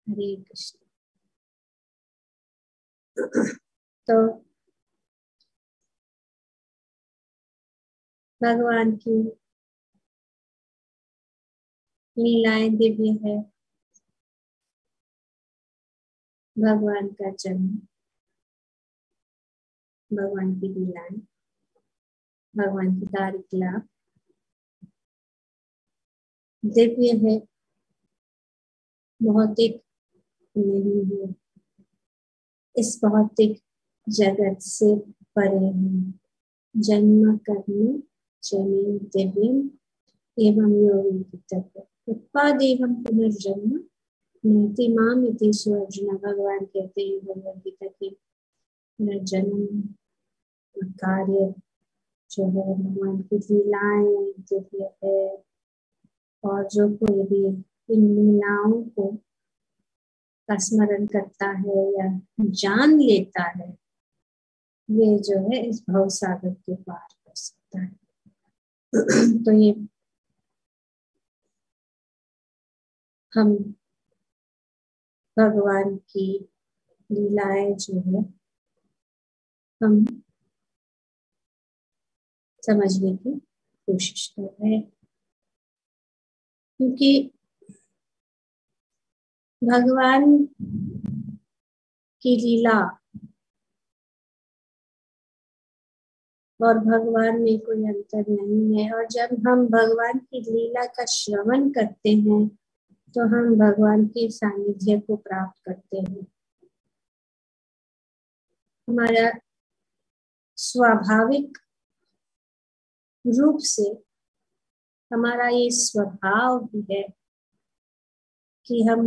हरे कृष्ण। तो भगवान की लीलाएं दिव्य है। भगवान का जन्म, भगवान की लीलाएं, भगवान की दारिकला दिव्य है, भौतिक नहीं है, इस भौतिक जगत से परे है। जन्म कर्म जनि दिव्यम एवं योगी तत्व उत्पादेवं पुनर्जन्म नैति माम इति सुअर्जुन। भगवान कहते हैं भगवद गीता के पुनर्जन्म कार्य जो है, भगवान की लीलाएं दिव्य है, और जो कोई भी इन लीलाओं को का स्मरण करता है या जान लेता है, वे जो है इस भव सागर के पार कर सकता है। तो ये हम भगवान की लीलाएं जो है हम समझने की कोशिश कर रहे हैं, क्योंकि भगवान की लीला और भगवान में कोई अंतर नहीं है। और जब हम भगवान की लीला का श्रवण करते हैं तो हम भगवान के सानिध्य को प्राप्त करते हैं। हमारा स्वाभाविक रूप से हमारा ये स्वभाव भी है कि हम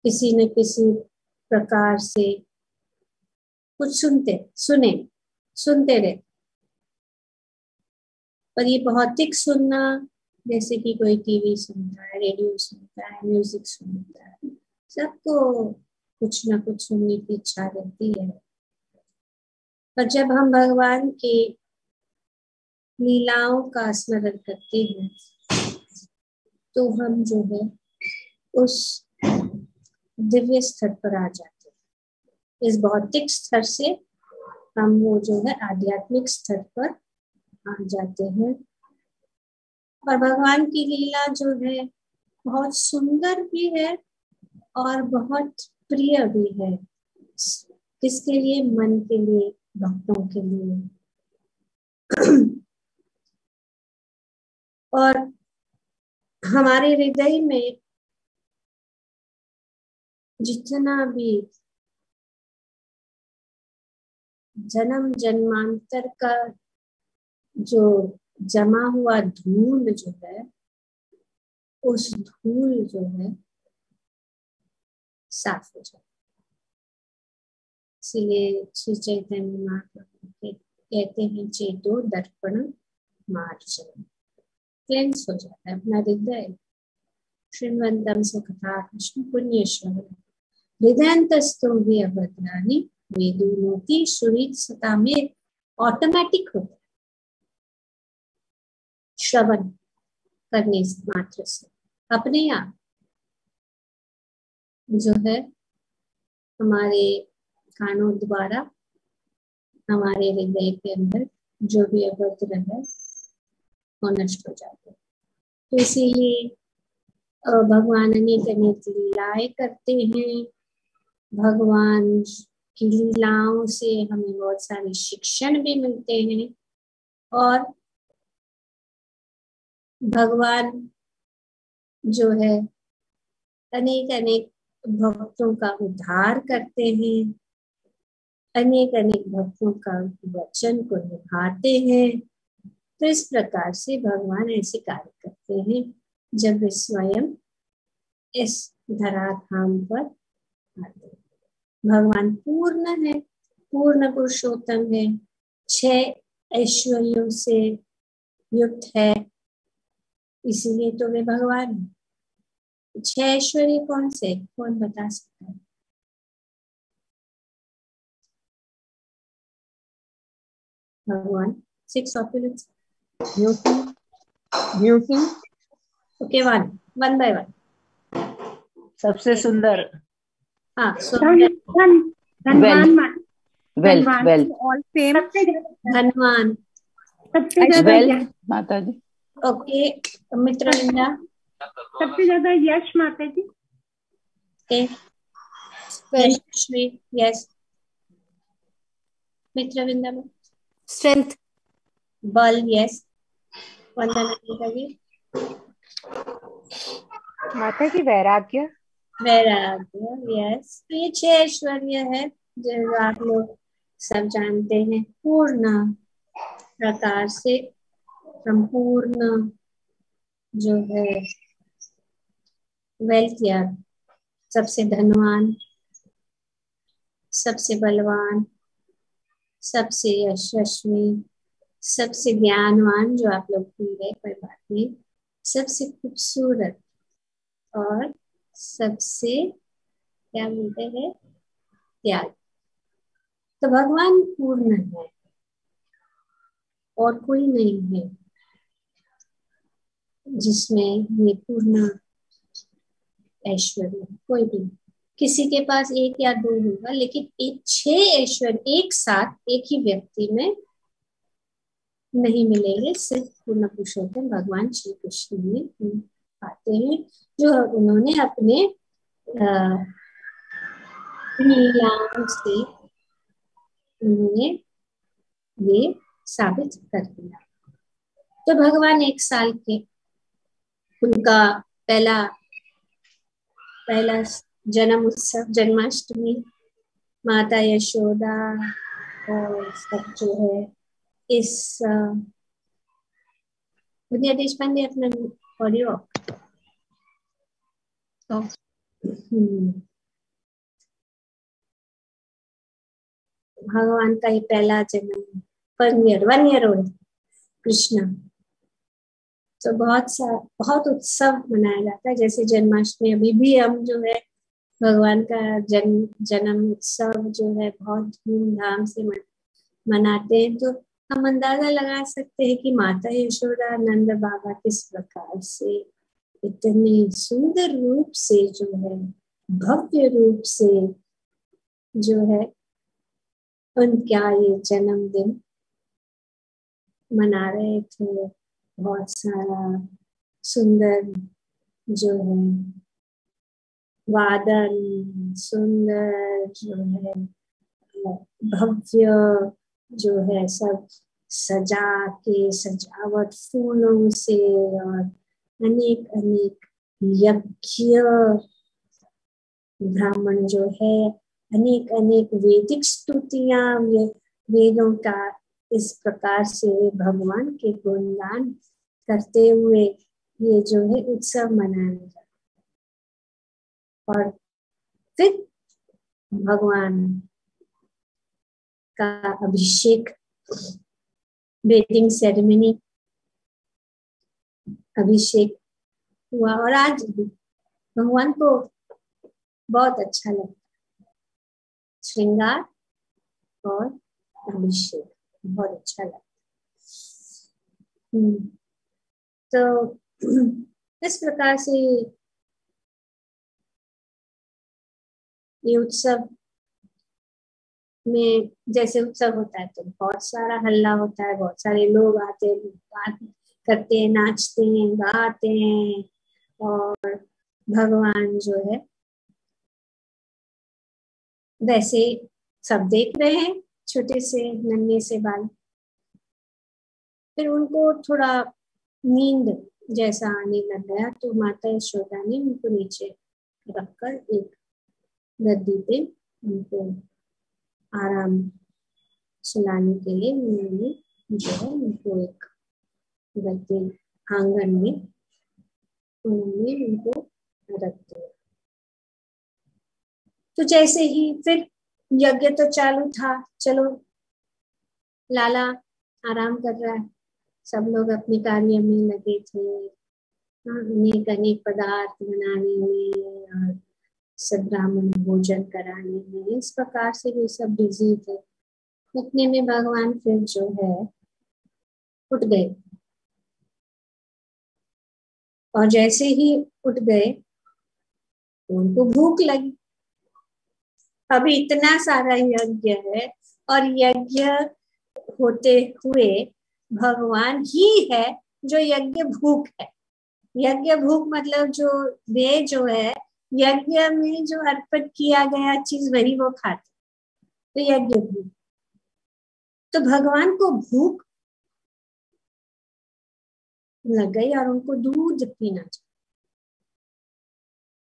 किसी न किसी प्रकार से कुछ सुनते रहे। पर ये भौतिक सुनना, जैसे कि कोई टीवी सुनता है, रेडियो सुनता है, म्यूजिक सुनता है, सबको कुछ ना कुछ सुनने की इच्छा रहती है। पर जब हम भगवान की लीलाओं का स्मरण करते हैं तो हम जो है उस दिव्य स्तर पर आ जाते हैं। इस भौतिक स्तर से हम वो जो है आध्यात्मिक स्तर पर आ जाते हैं। और भगवान की लीला जो है बहुत सुंदर भी है और बहुत प्रिय भी है। किसके लिए? मन के लिए, भक्तों के लिए। और हमारे हृदय में जितना भी जन्म जन्मांतर का जो जमा हुआ धूल जो है, उस धूल जो है साफ हो जाए। इसलिए श्री चैतन्य महाप्रभु कहते हैं चेतो दर्पण मार्जन, क्लेंस हो जाता है अपना हृदय। श्रीमंतम सुखता कृष्ण पुण्यश्रवण हृदयंतस्तु भी अभद्रानी वेदुनोति सुरीत सता में ऑटोमेटिक होता है श्रवण करने मात्र से। अपने आप जो है हमारे कानों द्वारा हमारे हृदय के अंदर जो भी अभद्र है वो नष्ट हो जाते हैं। तो इसीलिए भगवान अनेक अनेक लीलाएं करते हैं। भगवान की लीलाओं से हमें बहुत सारे शिक्षण भी मिलते हैं, और भगवान जो है अनेक अनेक भक्तों का उद्धार करते हैं, अनेक अनेक भक्तों का वचन को निभाते हैं। तो इस प्रकार से भगवान ऐसे कार्य करते हैं जब वे स्वयं इस धराधाम पर आते हैं। भगवान पूर्ण है, पूर्ण पुरुषोत्तम है, 6 ऐश्वर्यों से युक्त है, इसीलिए तो वे भगवान है। 6 ऐश्वर्य कौन से, कौन बता सकता है? भगवान 6 opulence. beauty, okay, one by one. सबसे सुंदर। हाँ, सुंदर। धनवान, वेल्थ, वेल्थ, ऑल फेम, धनवान, सबसे ज्यादा वेल्थ माता जी। ओके। मित्रविंदा, सबसे ज्यादा यश माता जी। यशस्वी, यस। मित्रविंदा में स्ट्रेंथ, बल, यस। वंदना जी, माता जी वैराग्य, वैराग्य, यस। तो ये 6 ऐश्वर्य है जो आप लोग सब जानते हैं। पूर्ण प्रकार से संपूर्ण जो है वेल्थ, या सबसे धनवान, सबसे बलवान, सबसे यशस्वी, सबसे ज्ञानवान, जो आप लोग भूल गए, कोई बात नहीं, सबसे खूबसूरत, और सबसे क्या बोलते हैं, त्याग। तो भगवान पूर्ण है और कोई नहीं है जिसमें ये पूर्ण ऐश्वर्य, कोई भी। किसी के पास 1 या 2 होगा, लेकिन 6 ऐश्वर्य एक साथ एक ही व्यक्ति में नहीं मिलेंगे। सिर्फ पूर्ण पुरुषोत्तम भगवान श्री कृष्ण में पाते हैं, जो उन्होंने अपने लीलाओं से उन्होंने ये साबित कर दिया। तो भगवान 1 साल के, उनका पहला जन्म उत्सव जन्माष्टमी, माता यशोदा और सब जो है इस विद्या देशपांडे अपना ऑडियो। तो भगवान का ये पहला जन्म, 1 ईयर ओल्ड कृष्ण। तो बहुत उत्सव मनाया जाता है, जैसे जन्माष्टमी। अभी भी हम जो है भगवान का जन्म उत्सव जो है बहुत धूमधाम से मनाते हैं। तो हम अंदाजा लगा सकते हैं कि माता यशोदा नंद बाबा किस प्रकार से इतने सुंदर रूप से जो है, भव्य रूप से जो है उनका ये जन्मदिन मना रहे थे। बहुत सारा सुंदर जो है वादन, सुंदर जो है भव्य जो है, सब सजा के, सजावट फूलों से, और अनेक अनेक यज्ञ, ब्राह्मण जो है अनेक अनेक वैदिक स्तुतियां, वेदों का इस प्रकार से भगवान के गुणगान करते हुए ये जो है उत्सव मनाया जाता है। और फिर भगवान का अभिषेक, वेडिंग सेरेमनी, अभिषेक हुआ। और आज भगवान को बहुत अच्छा लगता है श्रृंगार और अभिषेक, बहुत अच्छा लगता है। तो इस प्रकार से ये उत्सव में, जैसे उत्सव होता है तो बहुत सारा हल्ला होता है, बहुत सारे लोग आते हैं, बात करते हैं, नाचते हैं, गाते हैं, और भगवान जो है वैसे सब देख रहे हैं, छोटे से नन्हे से बाल। फिर उनको थोड़ा नींद जैसा आने लग गया, तो माता यशोदा ने उनको नीचे रखकर एक गद्दी पे उनको आराम सुलाने के लिए उन्होंने जो है उनको एक गद्दी आंगन में उन्होंने उनको रख दिया। तो जैसे ही फिर यज्ञ तो चालू था, चलो लाला आराम कर रहा है, सब लोग अपने कार्य में लगे थे, अनेक अनेक पदार्थ बनाने में और सब ब्राह्मण भोजन कराने में, इस प्रकार से भी सब बिजी थे। उतने में भगवान फिर जो है उठ गए, और जैसे ही उठ गए तो उनको भूख लगी। अभी इतना सारा यज्ञ है और यज्ञ होते हुए भगवान ही है जो यज्ञ भूख है। यज्ञ भूख मतलब जो वे जो है यज्ञ में जो अर्पित किया गया चीज वही वो खाते, तो यज्ञ भूख। तो भगवान को भूख लग गई और उनको दूध पीना चाहिए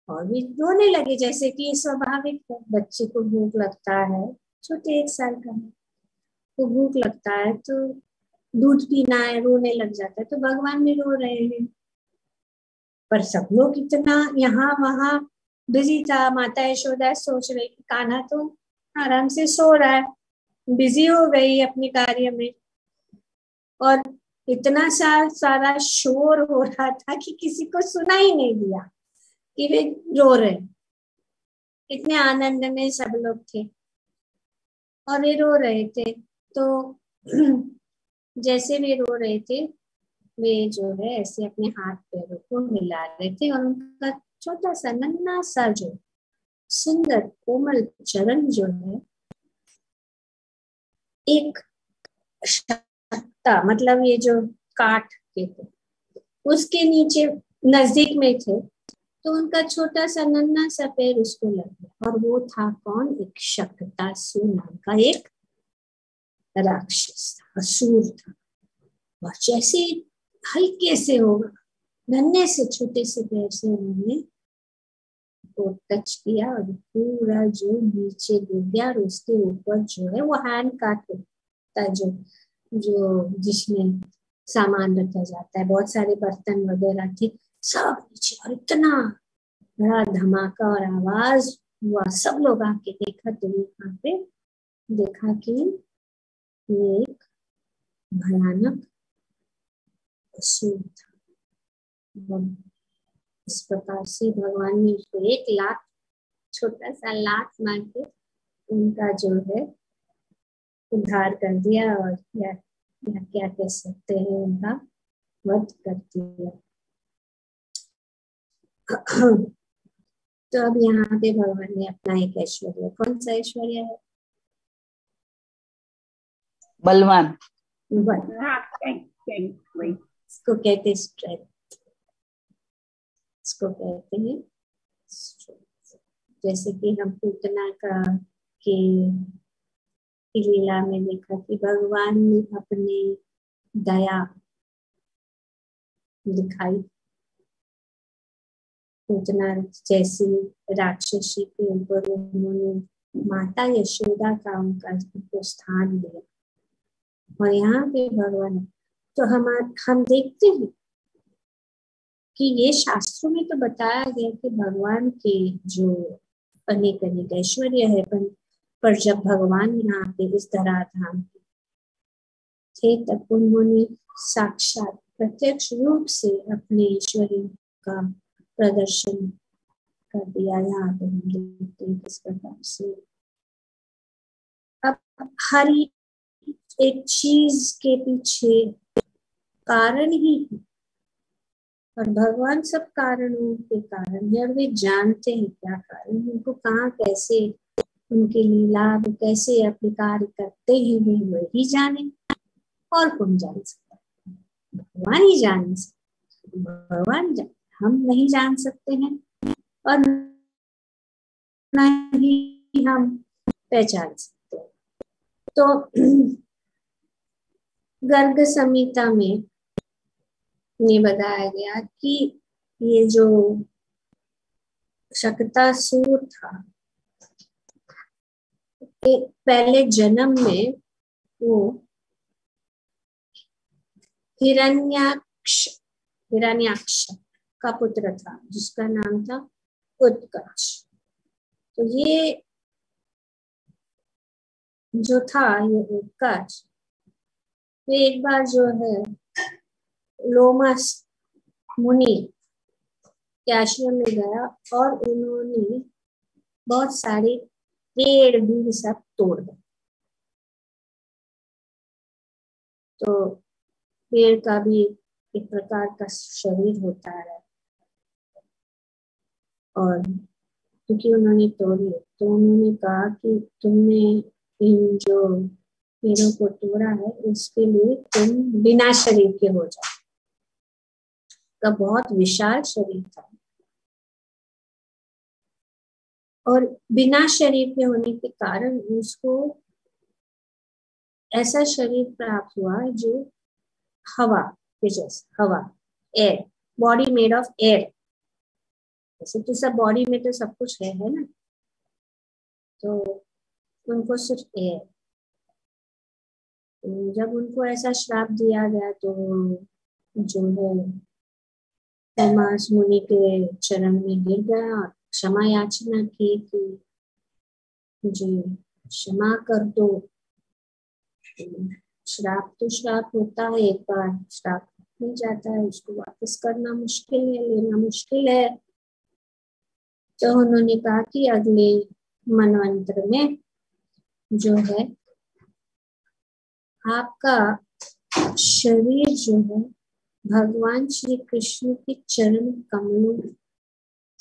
और भी रोने लगे, जैसे कि स्वाभाविक है, बच्चे को भूख लगता है, छोटे 1 साल का है तो भूख लगता है तो दूध पीना है, रोने लग जाता है। तो भगवान भी रो रहे हैं, पर सब लोग इतना यहाँ वहां बिजी था। माता यशोदा सोच रही कि कान्हा तो आराम से सो रहा है, बिजी हो गई अपने कार्य में, और इतना सारा शोर हो रहा था कि किसी को सुना ही नहीं दिया कि वे रो रहे। इतने आनंद में सब लोग थे और वे रो रहे थे। तो जैसे वे रो रहे थे, वे जो है ऐसे अपने हाथ पैरों को हिला रहे थे और उनका छोटा सा नन्हा सा जो सुंदर कोमल चरण जो है एक शक्ता, मतलब ये जो काठ के थे उसके नीचे नजदीक में थे, तो उनका छोटा सा नन्हा सा पैर उसको लग गया। और वो था कौन? एक शक्तासुर नाम का एक राक्षस था, असुर था। और जैसे हल्के से होगा, नन्हे से छोटे से पैर से उन्होंने को टच किया और पूरा जो नीचे गिर गया और उसके ऊपर जो है वो हैंड काट होता, जो जो जिसमें सामान रखा जाता है, बहुत सारे बर्तन वगैरह थे सब नीचे। और इतना बड़ा धमाका और आवाज हुआ, सब लोग आके देखा तो यहाँ पे देखा कि ये एक भयानक असुर था। इस प्रकार से भगवान ने उसको 1 लाख छोटा सा लात मार के उनका जो है उद्धार कर दिया, और क्या क्या कह सकते हैं, उनका वध कर दिया। तो अब यहाँ पे भगवान ने अपना एक ऐश्वर्य, कौन सा ऐश्वर्य है? बलवान। इसको कहते स्ट्रेंथ, इसको कहते हैं strength। जैसे कि हम पूतना का की लीला में देखा कि भगवान ने अपनी दया दिखाई पूतना जैसी राक्षसी के ऊपर, उन्होंने माता यशोदा का उनको स्थान दिया। और यहाँ पे भगवान, तो हम देखते हैं कि ये शास्त्रों में तो बताया गया कि भगवान के जो अनेक अनेक ऐश्वर्य है, पर जब भगवान यहाँ पे इस धराधाम थे तब उन्होंने साक्षात प्रत्यक्ष रूप से अपने ऐश्वर्य का प्रदर्शन कर दिया। यहाँ पे हम देखते हैं किस प्रकार से अब हर एक चीज के पीछे कारण ही है, और भगवान सब कारणों के कारण है और वे जानते हैं क्या कारण है, उनको कहाँ कैसे उनकी लीला वो कैसे अपने कार्य करते हैं वे वही जाने, और कौन जान सकता है? भगवान ही जान सकते, भगवान जान, हम नहीं जान सकते हैं और न ही हम पहचान सकते हैं। तो गर्ग संहिता में ये बताया गया कि ये जो शक्तासुर था, पहले जन्म में वो हिरण्याक्ष का पुत्र था जिसका नाम था उत्कर्ष। तो ये जो था ये उत्कर्ष, तो एक बार जो है लोमस मुनि के आश्रम में गया और उन्होंने बहुत सारे पेड़ भी सब तोड़ दिए। तो पेड़ का भी एक प्रकार का शरीर होता है और क्योंकि उन्होंने तोड़ी, तो उन्होंने कहा कि तुमने इन जो पेड़ों को तोड़ा है इसके लिए तुम बिना शरीर के हो जाओ। का बहुत विशाल शरीर था और बिना शरीर के होने के कारण उसको ऐसा शरीर प्राप्त हुआ जो हवा के जैसे, हवा, air, body made of air. जैसे तो सब बॉडी में तो सब कुछ है ना, तो उनको सिर्फ एयर। तो जब उनको ऐसा श्राप दिया गया तो जो है तमास मुनि के चरण में गिर गया और क्षमा याचना की कि मुझे क्षमा कर दो। श्राप तो श्राप होता है, एक बार श्राप मिल जाता है उसको वापस करना मुश्किल है, लेना मुश्किल है। तो उन्होंने कहा कि अगले मनवंतर में जो है आपका शरीर जो है भगवान श्री कृष्ण के चरण कमलों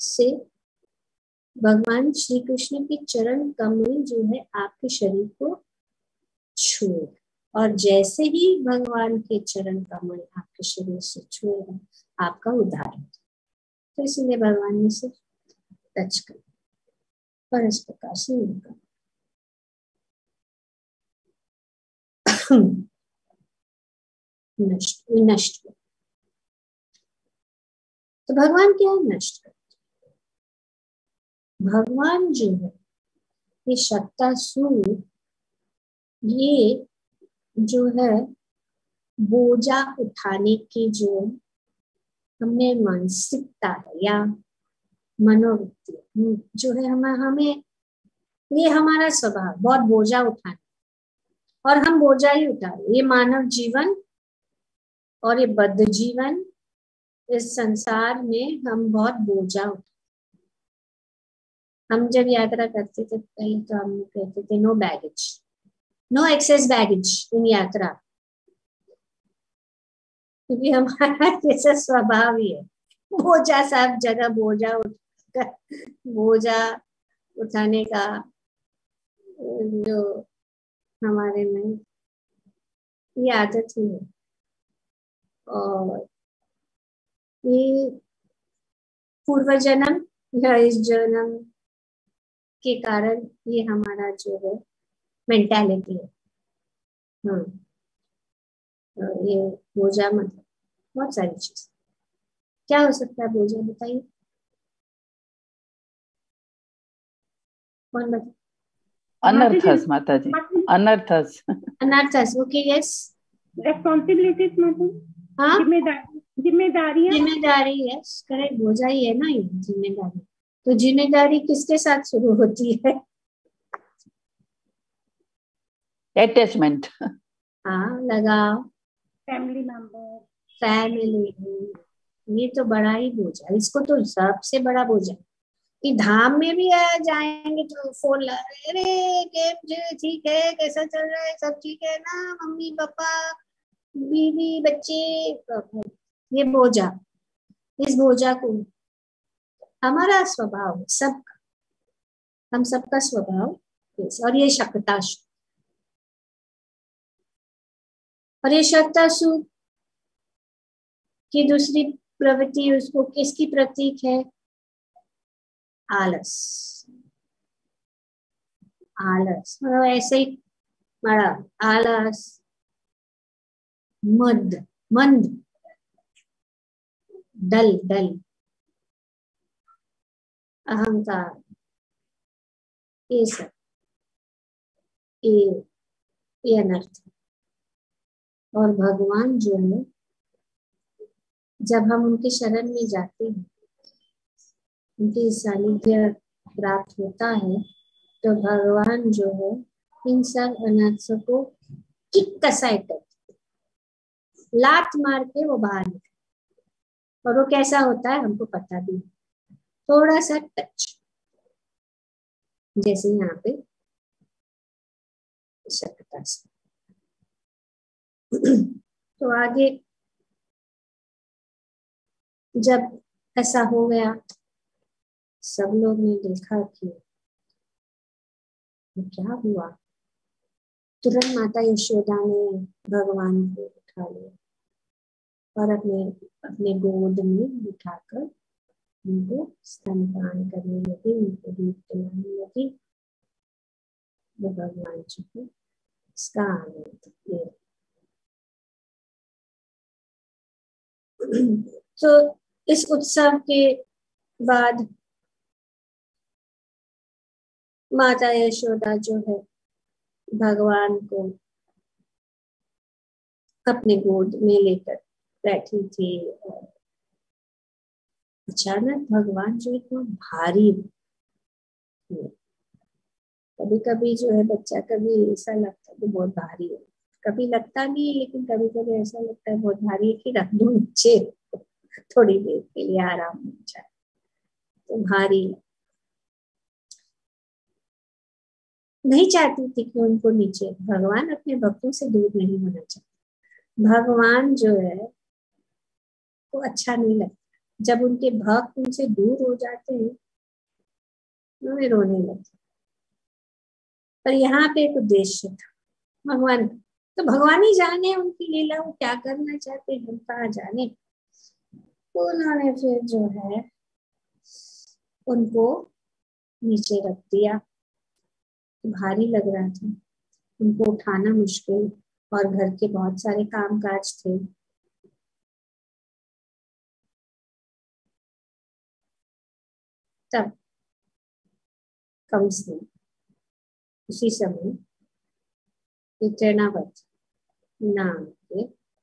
से, भगवान श्री कृष्ण के चरण कमल जो है आपके शरीर को छुए, और जैसे ही भगवान के चरण कमल आपके शरीर से छुएगा आपका उद्धार होगा। तो इसलिए भगवान ने सिर्फ टच कर और इस प्रकार से उनका नष्ट हो। तो भगवान क्या नष्ट कर, भगवान जो है ये शक्तासुर, ये जो है बोझा उठाने की जो हमें मानसिकता है या मनोवृत्ति जो है हमें ये हमारा स्वभाव बहुत बोझा उठाना, और हम बोझा ही उठा रहे। ये मानव जीवन और ये बद्ध जीवन, इस संसार में हम बहुत बोझा उठा। हम जब यात्रा करते थे पहले तो हम कहते थे no baggage, no excess baggage in यात्रा, क्योंकि हमारा जैसा स्वभाव ही है बोझा, सब जगह बोझा उठाने का जो हमारे में ये आदत ही है। और ये पूर्व जन्म या इस जन्म के कारण ये हमारा जो है मेंटालिटी है। हाँ, ये बोझा मतलब बहुत सारी चीज। क्या हो सकता है बोझा, बताइए कौन बता। अनर्थस माता जी, अनर्थस। अनर्थस, ओके, यस। रेस्पॉन्सिबिलिटीज मतलब, हाँ, जिम्मेदारियां। जिम्मेदारी, यस करेक्ट, बोझा ही है ना ये जिम्मेदारी। तो जिम्मेदारी किसके साथ शुरू होती है? अटैचमेंट। हाँ, लगाओ, फैमिली मेंबर, फैमिली। ये तो बड़ा ही बोझा, इसको तो सबसे बड़ा बोझा कि धाम में भी आ जाएंगे तो फोन ला, अरे ठीक है, कैसा चल रहा है, सब ठीक है ना, मम्मी पापा बीवी बच्चे। ये बोझा, इस बोझा को हमारा स्वभाव सबका, हम सबका स्वभाव, और ये शक्तासु, और ये शक्तासु की दूसरी प्रवृत्ति उसको किसकी प्रतीक है? आलस। आलस मतलब ऐसे ही बड़ा आलस, मंद, डल, अहंकार, ये सब ये अनर्थ। और भगवान जो है जब हम उनके शरण में जाते हैं, उनकी सानिध्य प्राप्त होता है, तो भगवान जो है इन सब अनर्थों को किक कसाई करते, लात मार के वो बाहर निकले। और वो कैसा होता है हमको पता भी, थोड़ा सा टच, जैसे यहाँ पे शक्ता से। तो आगे जब ऐसा हो गया, सब लोग ने देखा कि क्या हुआ। तुरंत माता यशोदा ने भगवान को उठा लिया और अपने अपने गोद में बिठाकर उनको स्तनपान करने लगी, उनको दूध पिलाने लगी। वो भगवान जी को इसका आनंद ले। तो इस उत्सव के बाद माता यशोदा जो है भगवान को अपने गोद में लेकर बैठी थी। अचानक भगवान जो है बहुत भारी हुए। कभी कभी जो है बच्चा कभी ऐसा लगता है कि बहुत भारी है, कभी लगता नहीं है, लेकिन कभी कभी ऐसा लगता है बहुत भारी है कि रख दो नीचे थोड़ी देर के लिए आराम मिल जाए। तो भारी नहीं चाहती थी कि उनको नीचे, भगवान अपने भक्तों से दूर नहीं होना चाहते। भगवान जो है वो अच्छा नहीं लगता जब उनके भक्त उनसे दूर हो जाते हैं, उन्हें रोने लगते। पर यहाँ पे एक उद्देश्य था भगवान, तो भगवान ही जाने उनकी लीला, वो क्या करना चाहते हैं, हम कहाँ जाने। तो उन्होंने फिर जो है उनको नीचे रख दिया। भारी लग रहा था, उनको उठाना मुश्किल और घर के बहुत सारे कामकाज थे। तब कंस ने उसी समय तृणावर्त नाम के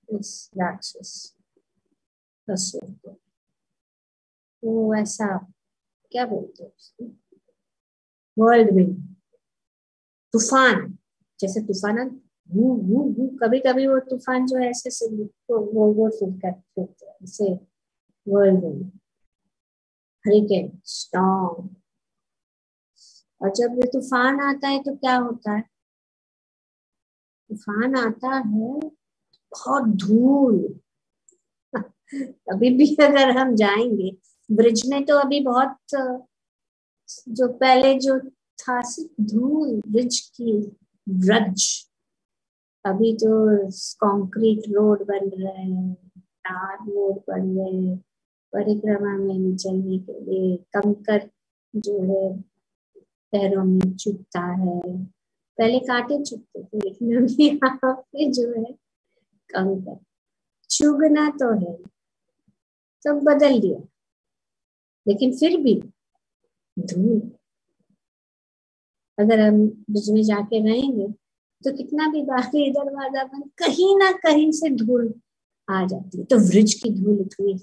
इस राक्षस असुर को, वो ऐसा क्या बोलते हैं उसको, वर्ल्ड विंड, तूफान, जैसे तूफान कभी कभी वो तूफान जो है ऐसे से वो फिरते हैं, जैसे वर्ल्ड विंड, हरिकेन, स्टॉर्म। और जब ये तूफान आता है तो क्या होता है, तूफान आता है बहुत धूल। अभी भी अगर हम जाएंगे ब्रिज में तो अभी बहुत, जो पहले जो था सिर्फ धूल, ब्रिज की ब्रज, अभी तो कंक्रीट रोड बन रहे हैं, तार रोड बन रहे हैं, परिक्रमा में चलने के लिए कंकर जो है पैरों में चुभता है। पहले कांटे चुभते थे, लेकिन अभी यहाँ पे जो है कंकर चुभना तो है, सब बदल दिया, लेकिन फिर भी धूल। अगर हम ब्रिज में जाके रहेंगे तो कितना भी बाहरी दरवाजा बंद, कहीं ना कहीं से धूल आ जाती है। तो ब्रिज की धूल इतनी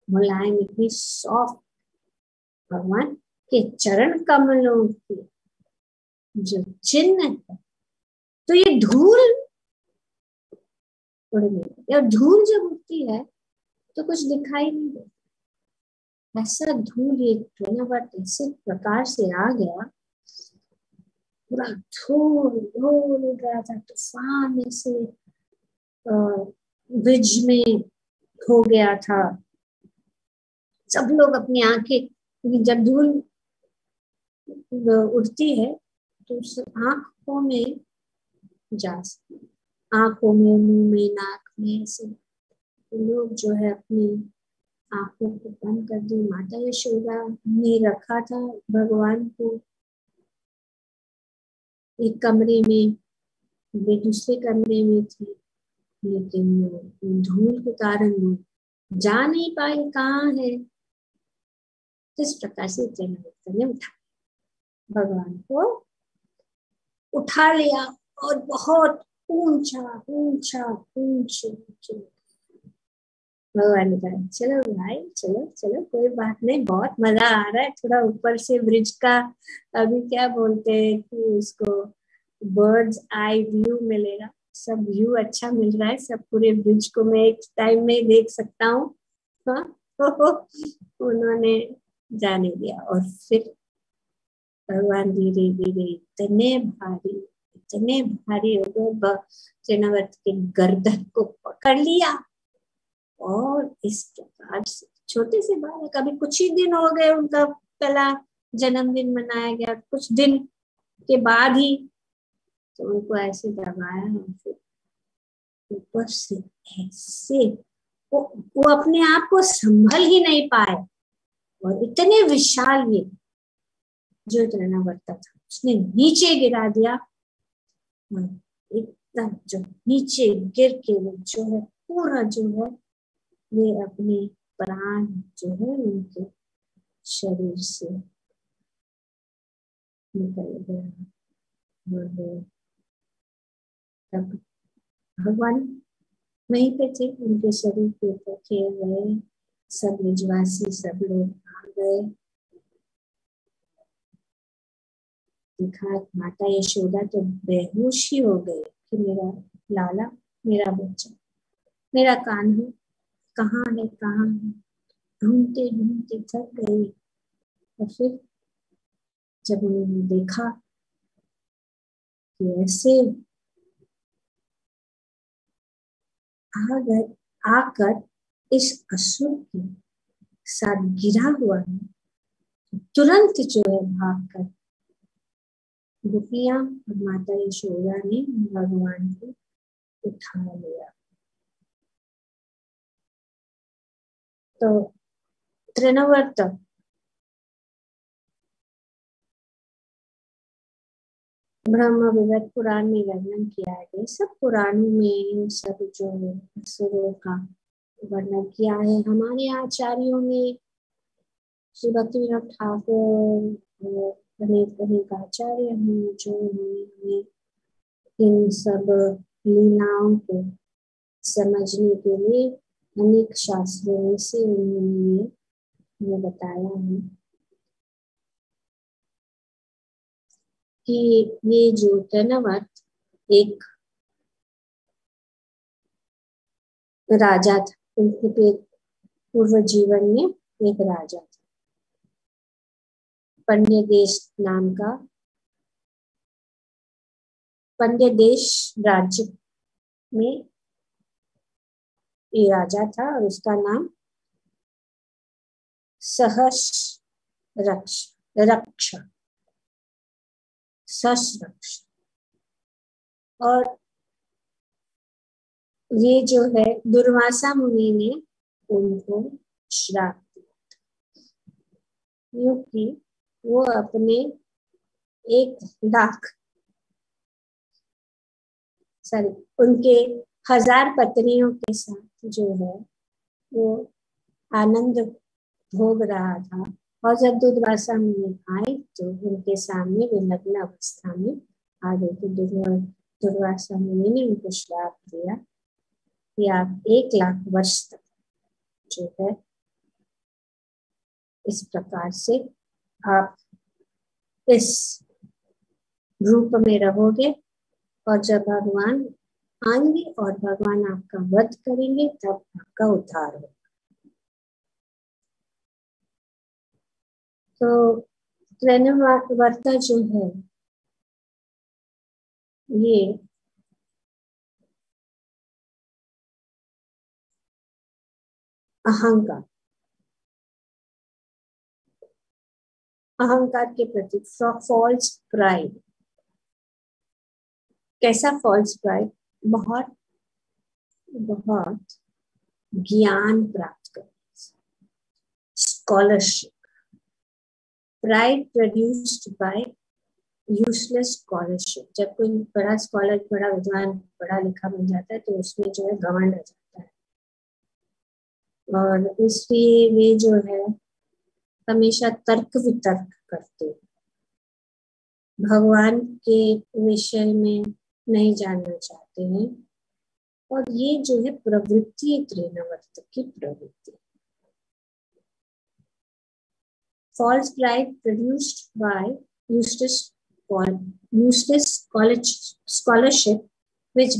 मुलायम, इतनी सॉफ्ट, भगवान के चरण कमलों की जो चिन्ह है, तो ये धूल उड़ने, और धूल जब उड़ती है तो कुछ दिखाई नहीं देता। ऐसा धूल ये तृणावर्त ऐसे प्रकार से आ गया, पूरा धूल धूल उड़ रहा था, तूफान ऐसे ब्रिज में हो गया था। सब लोग अपनी आंखें, जब धूल उड़ती है तो उस आंखों में जा सकती, आंखों में, मुंह में, नाक में, ऐसे लोग जो है अपनी आंखों को बंद कर दी। माता यशोदा ने रखा था भगवान को एक कमरे में, वे दूसरे कमरे में थी, लेकिन धूल के कारण वो जा नहीं पाए कहाँ है। किस प्रकार से ने उठा भगवान को उठा लिया और बहुत ऊंचा ऊंचा ऊंचे ऊंचे, भगवान ने कहा चलो भाई चलो चलो, कोई बात नहीं, बहुत मजा आ रहा है, थोड़ा ऊपर से ब्रिज का अभी क्या बोलते हैं कि उसको बर्ड्स आई व्यू मिलेगा, सब व्यू अच्छा मिल रहा है, सब पूरे ब्रिज को मैं एक टाइम में देख सकता हूँ। हाँ, तो उन्होंने जाने दिया और फिर भगवान धीरे धीरे इतने भारी हो गए, तृणावर्त के गर्दन को पकड़ लिया और इस प्रकार से छोटे से बालक, अभी कुछ ही दिन हो गए उनका पहला जन्मदिन मनाया गया, कुछ दिन के बाद ही तो उनको ऐसे दबाया और फिर ऊपर से ऐसे वो अपने आप को संभल ही नहीं पाए और इतने विशाल ये जो तृणावर्त था उसने नीचे गिरा दिया और एकदम जो नीचे गिर के वो जो है पूरा जो है वे अपने प्राण जो है उनके शरीर से निकल गया। और तब भगवान वहीं पे थे, उनके शरीर के ऊपर खेल रहे, सब निजवासी सब लोग आ गए। देखा माता यशोदा तो बेहोश ही हो गए कि मेरा लाला, मेरा बच्चा, मेरा कान्हा कहाँ है, कहाँ है, ढूंढते ढूंढते थक गई। और फिर जब उन्होंने देखा कि ऐसे आकर इस असुर के साथ गिरा हुआ है, तुरंत जो है भागकर गोपियां और माता यशोदा ने भगवान को उठा लिया। तो तृणावर्त ब्रह्म विवद पुराण में वर्णन किया है, सब पुराणों में सब जो असुरों का वर्णन किया है। हमारे आचार्यों ने श्री भक्तिविनोद ठाकुर अनेक आचार्य हैं जो हमें इन सब लीलाओं को समझने के लिए अनेक शास्त्रों में से उन्होंने हमें बताया है कि ये जो तृणावर्त एक राजा था, उनके पूर्व जीवन में एक राजा था, पंड्य देश नाम का, पंड्य देश राज्य में ये राजा था और उसका नाम सहस्रक्ष और ये जो है दुर्वासा मुनि ने उनको श्राप दिया क्योंकि वो अपने 1,00,000 उनके 1000 पत्नियों के साथ जो है वो आनंद भोग रहा था। और जब दुर्वासा मुनि आए तो उनके सामने वे नग्न अवस्था में आ गए थे। दुर्वासा मुनि ने उनको श्राप दिया कि आप 1,00,000 वर्ष तक जो है इस प्रकार से आप इस रूप में रहोगे और जब भगवान आएंगे और भगवान आपका वध करेंगे तब आपका उद्धार होगा। तो तृणावर्त जो है ये अहंकार के प्रति फॉल्स प्राइड। कैसा फॉल्स प्राइड? बहुत ज्ञान प्राप्त कर, scholarship. Pride produced by useless scholarship. जब कोई बड़ा स्कॉलर, बड़ा विद्वान, पढ़ा लिखा बन जाता है तो उसमें जो है घमंड आ जाता है और इसलिए वे जो है हमेशा तर्क वितर्क करते, भगवान के विषय में नहीं जानना चाहते हैं। और ये जो है प्रवृत्ति तृणावर्त की प्रवृत्ति। False pride produced by useless scholarship, which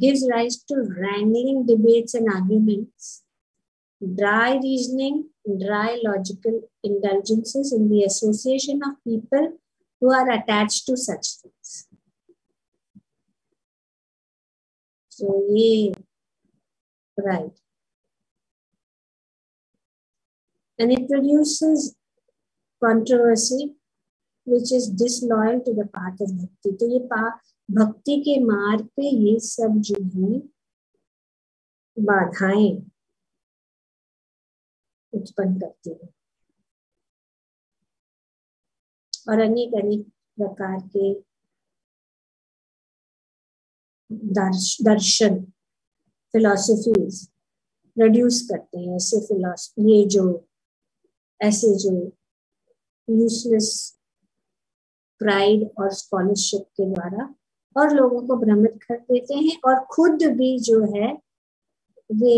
gives rise to wrangling debates and arguments, dry reasoning, dry logical indulgences in the association of people who are attached to such things. So ये pride, and it produces controversy which is disloyal to the path of bhakti. तो ये भक्ति के मार्ग पे ये सब जो है बाधाएं उत्पन्न करती है और अनेक अनेक प्रकार के दर्शन फिलॉसफीज प्रोड्यूस करते हैं ऐसे फिलॉसफी, ये जो ऐसे जो यूजलेस प्राइड और स्कॉलरशिप के द्वारा और लोगों को भ्रमित कर देते हैं और खुद भी जो है वे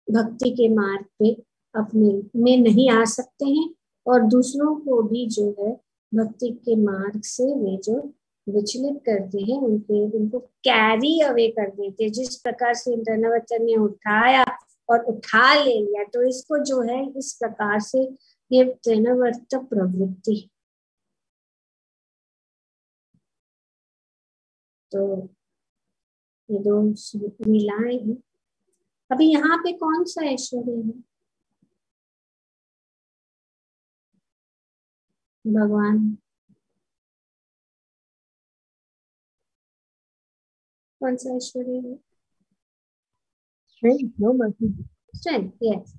भक्ति के मार्ग पे अपने में नहीं आ सकते हैं और दूसरों को भी जो है भक्ति के मार्ग से वे जो विचलित करते हैं उनको कैरी अवे कर देते हैं। जिस प्रकार से इंद्रनवचन ने उठाया और उठा ले लिया तो इसको जो है इस प्रकार से ये तृणवर्त प्रवृत्ति। तो ये दो लीलाएं हैं। अभी यहाँ पे कौन सा ऐश्वर्य है? भगवान कौन सा ऐश्वर्य है? स्ट्रेंथ, यस,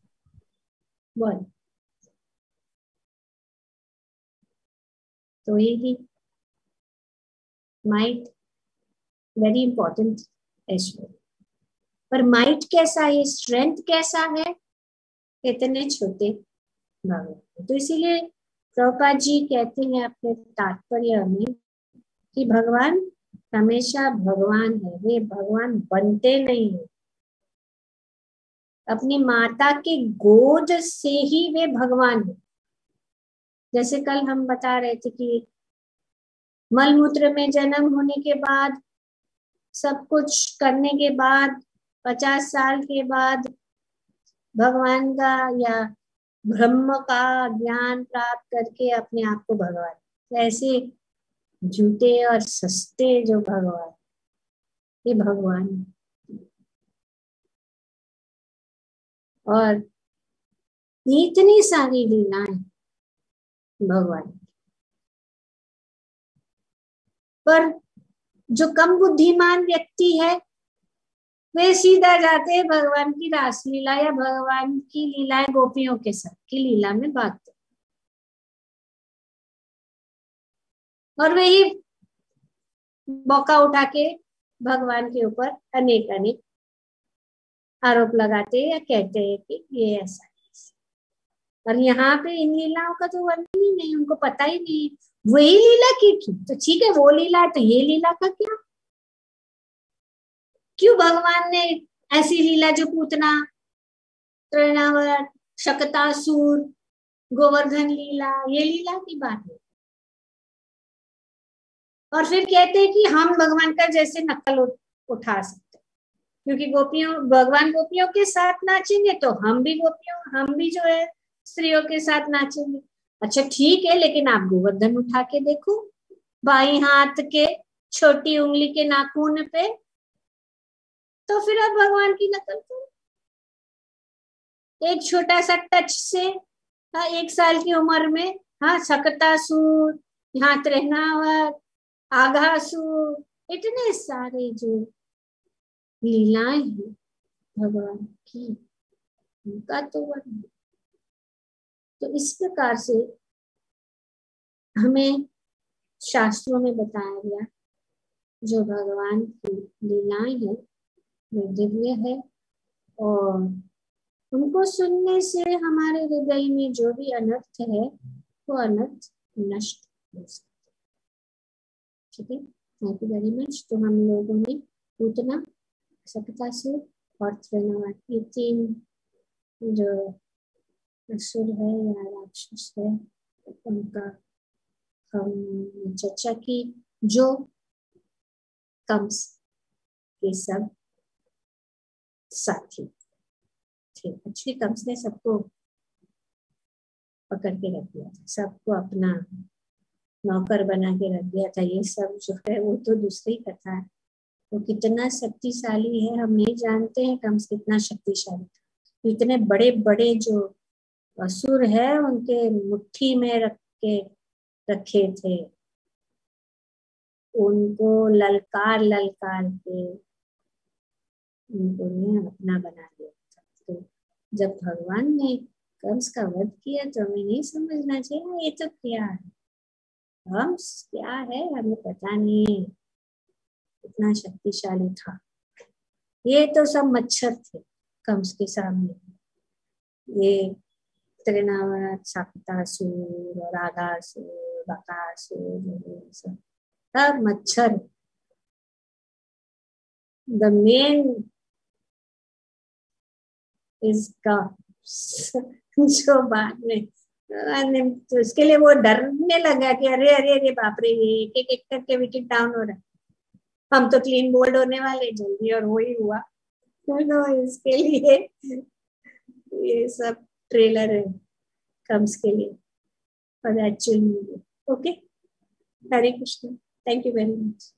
बोल। तो ये माइट वेरी इंपॉर्टेंट ऐश्वर्य, पर माइट कैसा है, स्ट्रेंथ कैसा है, इतने छोटे भगवान। तो इसीलिए प्रभुपाद जी कहते हैं अपने तात्पर्य में कि भगवान हमेशा भगवान है, वे भगवान बनते नहीं है। अपनी माता के गोद से ही वे भगवान है। जैसे कल हम बता रहे थे कि मलमूत्र में जन्म होने के बाद सब कुछ करने के बाद 50 साल के बाद भगवान का या ब्रह्म का ज्ञान प्राप्त करके अपने आप को भगवान, ऐसे झूठे और सस्ते जो भगवान, ये भगवान है। और इतनी सारी लीलाएं भगवान, पर जो कम बुद्धिमान व्यक्ति है वे सीधा जाते हैं भगवान की रासलीला या भगवान की लीलाएं गोपियों के साथ की लीला में भागते और वही मौका उठा के भगवान के ऊपर अनेक अनेक आरोप लगाते हैं या कहते हैं कि ये ऐसा है। और यहाँ पे इन लीलाओं का तो वर्णन ही नहीं, उनको पता ही नहीं वही लीला की थी। तो ठीक है वो लीला है तो ये लीला का क्या, क्यों भगवान ने ऐसी लीला जो पूतना, तृणावर्त, शकतासुर, गोवर्धन लीला, ये लीला की बात है। और फिर कहते हैं कि हम भगवान का जैसे नकल उठा सकते, क्योंकि भगवान गोपियों के साथ नाचेंगे तो हम भी जो है स्त्रियों के साथ नाचेंगे। अच्छा ठीक है, लेकिन आप गोवर्धन उठा के देखो, बाई हाथ के छोटी उंगली के नाखून पे, तो फिर आप भगवान की नकल करो। एक छोटा सा टच से 1 साल की उम्र में, हाँ, शकतासुर, यहाँ तृणावर्त, आघासुर, इतने सारे जो लीलाएं हैं भगवान की, उनका तो वर्णन। तो इस प्रकार से हमें शास्त्रों में बताया गया जो भगवान की लीलाएं हैं वो दिव्य है और उनको सुनने से हमारे हृदय में जो भी अनर्थ है वो अनर्थ नष्ट हो सकता है। ठीक है, थैंक यू वेरी मच। तो हम लोगों ने पूतना, शकतासुर और तृणावर्त, ये 3 जो असुर है या राक्षस है उनका हम चर्चा की, जो कंस के सब साथी थे। एक्चुअली कंस ने सबको पकड़ के रख दिया था, सबको अपना नौकर बना के रख दिया था। ये सब जो है वो तो दूसरी कथा है। वो कितना शक्तिशाली है हम नहीं जानते हैं, कंस कितना शक्तिशाली था। इतने बड़े बड़े जो असुर है उनके मुट्ठी में रखे थे, उनको ललकार ललकार के उनको ने अपना बना लिया था। तो जब भगवान ने कंस का वध किया तो हमें नहीं समझना चाहिए ये तो क्या है, कंस क्या है हमें पता नहीं है, इतना शक्तिशाली था। ये तो सब मच्छर थे कंस के सामने। ये त्रिनावत, शाक्तासुर, रागासुर, बकासुर, सब मच्छर। द मेन इसका जो बाद में तो उसके लिए वो डरने लगा कि अरे अरे अरे बाप रे, ये एक एक करके विकेट डाउन हो रहा है, हम तो क्लीन बोल्ड होने वाले जल्दी, और वही हुआ। तो इसके लिए ये सब ट्रेलर है कम्स के लिए और actual movie. Okay, Hare Krishna, thank you very much.